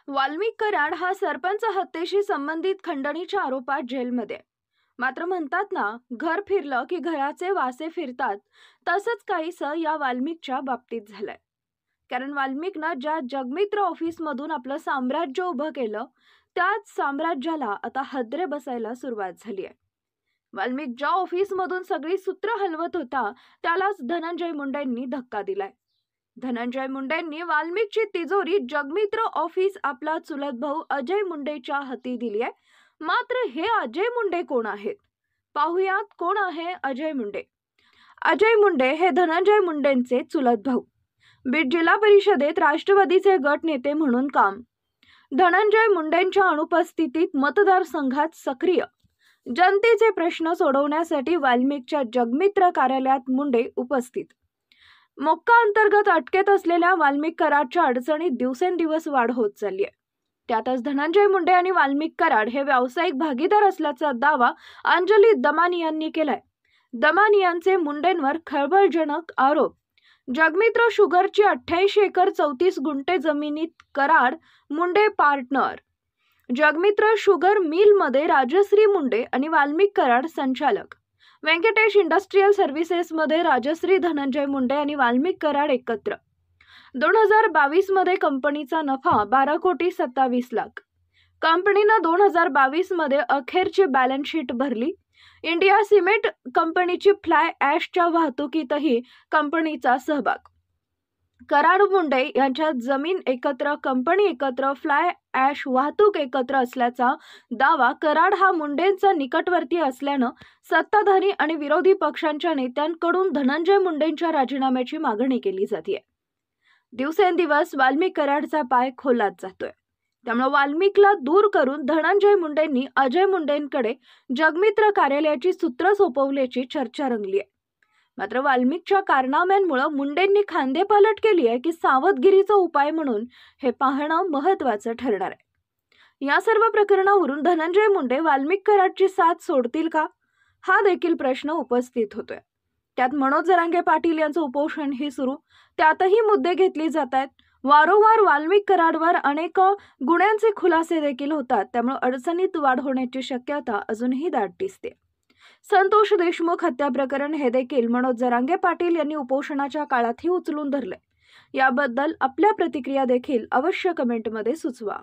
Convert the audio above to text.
वाल्मिक कराड हा सरपंच हत्येशी संबंधित खंडणीच्या आरोपात जेलमध्ये आहे. मात्र म्हणतात ना, घर फिरलं की घराचे वासे फिरतात, तसंच काहीसं या वाल्मिकच्या बाबतीत झालंय. कारण वाल्मिकनं ज्या जगमित्र ऑफिसमधून आपलं साम्राज्य उभं केलं, त्याच साम्राज्याला आता हादरे बसायला सुरुवात झाली आहे. वाल्मिक ज्या ऑफिसमधून सगळी सूत्र हलवत होता, त्यालाच धनंजय मुंडेंनी धक्का दिलाय. धनंजय मुंडेंनी वाल्मिकची तिजोरी जगमित्र ऑफिस आपला चुलत भाऊ अजय मुंडेच्या हाती दिली आहे. मात्र हे अजय मुंडे कोण आहेत? पाहुयात कोण आहे अजय मुंडे. अजय मुंडे हे धनंजय मुंडेंचे चुलत भाऊ. बीड जिल्हा परिषदेत राष्ट्रवादीचे गट नेते म्हणून काम. धनंजय मुंडेंच्या अनुपस्थितीत मतदारसंघात सक्रिय. जनतेचे प्रश्न सोडवण्यासाठी वाल्मिकच्या जगमित्र कार्यालयात मुंडे उपस्थित. मोक्का अंतर्गत अटकेत असलेल्या वाल्मिक कराडच्या अडचणीत दिवसेंदिवस वाढ होत चालली आहे. त्यातच धनंजय मुंडे आणि वाल्मिक कराड हे व्यावसायिक भागीदार असल्याचा दावा अंजली दमानी यांनी केलाय. दमानी यांचे मुंडेंवर खळबळजनक आरोप. जगमित्र शुगरची 88 एकर 34 गुंठे जमिनीत कराड मुंडे पार्टनर. जगमित्र शुगर मिलमध्ये राजश्री मुंडे आणि वाल्मिक कराड संचालक. व्यंकटेश इंडस्ट्रियल सर्व्हिसेसमध्ये राजश्री धनंजय मुंडे आणि वाल्मिक कराड एकत्र. 2022 मध्ये कंपनीचा नफा 12,27,00,000. कंपनीनं 2022 मध्ये अखेरची बॅलन्स शीट भरली. इंडिया सिमेंट कंपनीची फ्लाय ॲशच्या वाहतुकीतही कंपनीचा सहभाग. कराड मुंडे यांच्या जमीन एकत्र, कंपनी एकत्र, फ्लाय ॲश वाहतूक एकत्र असल्याचा दावा. कराड हा मुंडेंचा निकटवर्ती असल्यानं सत्ताधारी आणि विरोधी पक्षांच्या नेत्यांकडून धनंजय मुंडेंच्या राजीनाम्याची मागणी केली जाते. दिवसेंदिवस वाल्मिक कराडचा पाय खोलात जातोय. त्यामुळे वाल्मिकला दूर करून धनंजय मुंडेंनी अजय मुंडेंकडे जगमित्र कार्यालयाची सूत्र सोपवल्याची चर्चा रंगली आहे. मात्र वाल्मिकच्या कारनाम्यांमुळे मुंडेंनी खांदेपालट केली आहे की सावधगिरीचा उपाय म्हणून हे पाहणं महत्त्वाचं ठरणार आहे. या सर्व प्रकरणावरून धनंजय मुंडे वाल्मिक कराडची साथ सोडतील का, हा देखील प्रश्न उपस्थित होतोय. त्यात मनोज जरांगे पाटील यांचं उपोषणही सुरू. त्यातही मुद्दे घेतले जात आहेत. वारंवार वाल्मिक कराडवर अनेक गुन्ह्यांचे खुलासे देखील होतात. त्यामुळे अडचणीत वाढ होण्याची शक्यता अजूनही दाट दिसते. संतोष देशमुख हत्या प्रकरण हे देखील मनोज जरांगे पाटील यांनी उपोषणाच्या काळातही उचलून धरले. याबद्दल आपल्या प्रतिक्रिया देखील अवश्य कमेंटमध्ये सुचवा.